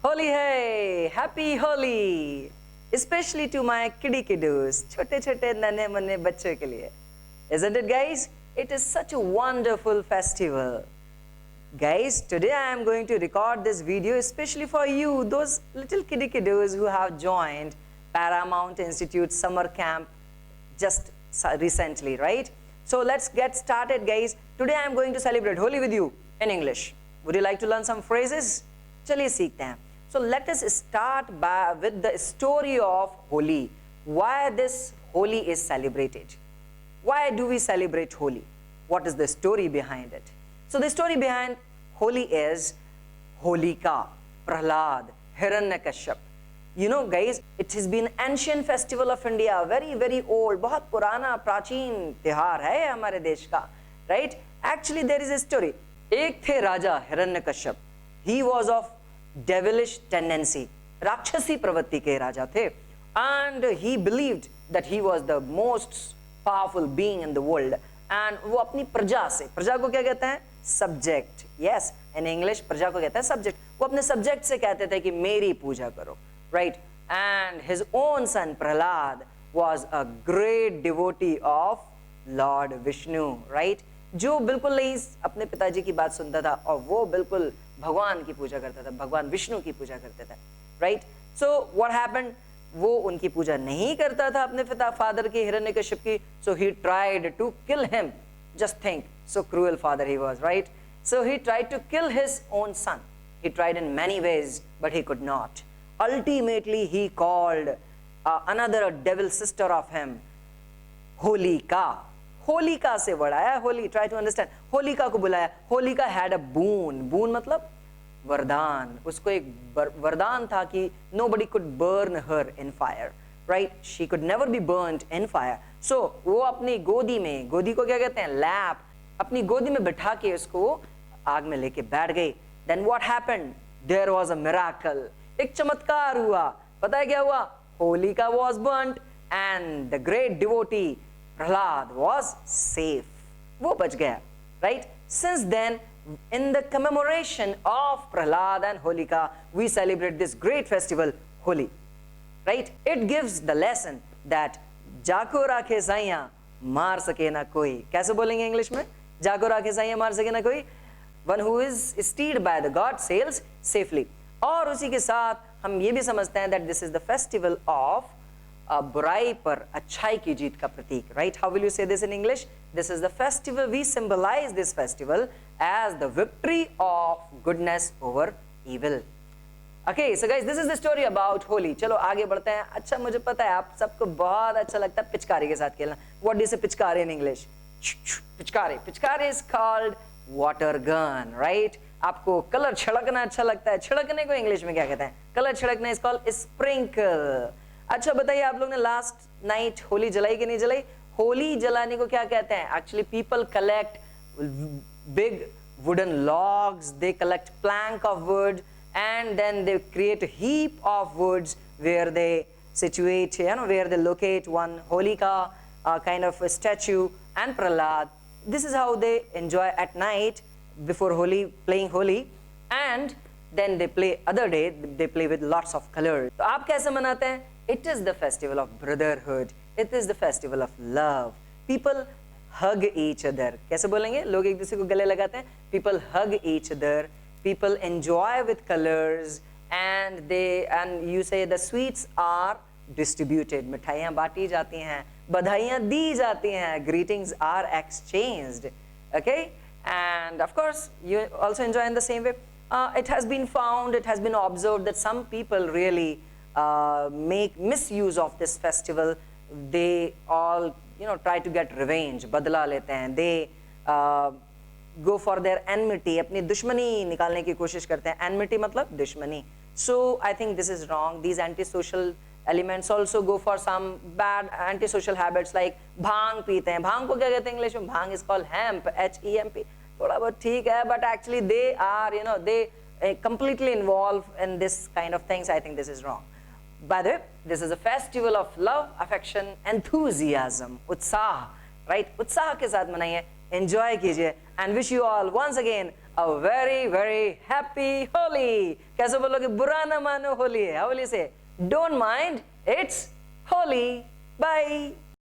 होली है, happy Holi, especially to my kiddie kiddos, छोटे छोटे नन्हे मुन्ने बच्चों के लिए. Isn't it, guys? It is such a wonderful festival. Guys, today I am going to record this video especially for you, those little kiddie kiddos who have joined Paramount Institute summer camp just recently, right? So let's get started, guys. Today I am going to celebrate Holi with you in English. Would you like to learn some phrases? चलिए सीखते हैं. So let us start with the story of Holi. Why this Holi is celebrated? Why do we celebrate Holi? What is the story behind it? So the story behind Holi is Holika, Prahlad, Hiranyakashyap. You know, guys, it has been ancient festival of India, very very old, बहुत पुराना प्राचीन त्योहार है हमारे देश का, right? Actually there is a story. एक थे राजा Hiranyakashyap. He was of devilish tendency, राक्षसी प्रवृत्ति के राजा थे, and he believed that he was the most powerful being in the world. And वो अपनी प्रजा से, प्रजा को क्या कहते हैं? Subject. Yes, in English प्रजा को कहते हैं subject. वो अपने subject से कहते थे कि मेरी पूजा करो, right? And his own son Prahlad was a great devotee of Lord Vishnu, right? जो बिल्कुल नहीं अपने पिताजी की बात सुनता था और वो बिल्कुल भगवान की पूजा करता था, भगवान विष्णु की पूजा करता था, राइट? सो व्हाट हैपेंड, वो उनकी पूजा नहीं करता था अपने फादर की, हिरण्यकश्यप की. So he tried to kill him. Just think, so cruel father he was, right? So he tried to kill his own son. He tried in many ways but he could not. Ultimately he called another devil sister of him, Holika. Holika से बढ़ाया Holi. Try to understand. Holika को बुलाया. Holika had a बून. बून मतलब वरदान. उसको एक वरदान था कि nobody could burn her in fire, right? She could never be burnt in fire. So वो अपनी गोदी में, गोदी को क्या कहते हैं? लैप. अपनी गोदी में बिठा के उसको आग में लेके बैठ गई. Then what happened? There was a miracle. एक चमत्कार हुआ. पता है क्या हुआ? Holika was burnt and the great devotee Prahlad was safe. वो बच गया, right? Since then, in the commemoration of Prahlad and Holika, we celebrate this great festival, Holi, right? It gives the lesson that जाको राखे साइयां मार सके ना कोई. कैसे बोलेंगे इंग्लिश में? जाको राखे साइयां मार सके ना कोई. One who is steered by the God sails safely. और उसी के साथ हम ये भी समझते हैं that this is the festival of बुराई पर अच्छाई की जीत का प्रतीक, right? How will you say this in English? This is the festival. We symbolize this festival as the victory of goodness over evil. Okay, so guys, this is the story about Holi. चलो आगे बढ़ते हैं. अच्छा, मुझे पता है आप सबको बहुत अच्छा लगता है पिचकारी के साथ खेलना. What do you say पिचकारी in English? पिचकारी. पिचकारी is called water gun, right? आपको कलर छिड़कना अच्छा लगता है. छिड़कने को इंग्लिश में क्या कहते हैं? कलर छिड़कना is called sprinkle. अच्छा बताइए, आप लोग ने लास्ट नाइट होली जलाई कि नहीं जलाई? होली जलाने को क्या कहते हैं? Actually people collect big wooden logs, they collect plank of wood and then they create heap of woods where they situate, you know, where they locate one Holika kind of statue and Prahlad. This is how they enjoy at night before Holi, playing Holi, and then they play other day, they play with lots of colors. तो आप कैसे मनाते हैं? It is the festival of brotherhood. It is the festival of love. People hug each other. कैसे बोलेंगे? लोग एक दूसरे को गले लगाते हैं. People hug each other. People enjoy with colors, and you say the sweets are distributed. मिठाइयाँ बांटी जाती हैं, बधाइयाँ दी जाती हैं, greetings are exchanged. Okay, and of course you also enjoy in the same way. It has been found, it has been observed that some people really make misuse of this festival. They all, you know, try to get revenge, बदला लेते हैं. They go for their enmity, अपनी दुश्मनी निकालने की कोशिश करते हैं. Enmity मतलब दुश्मनी. So I think this is wrong. These antisocial elements also go for some bad antisocial habits like भांग पीते हैं. भांग को क्या कहते हैं इंग्लिश में? भांग is called hemp, H-E-M-P. थोड़ा बहुत ठीक है, but actually they are, you know, they completely involved in this kind of things. I think this is wrong. By the way, this is a festival of love, affection, enthusiasm, उत्साह, right? उत्साह के साथ मनाइए, enjoy कीजिए, and wish you all once again a very very happy Holi. कैसे बोलोगे? बुरा ना मानो होली है. How will you say? Don't mind, it's Holi. Bye.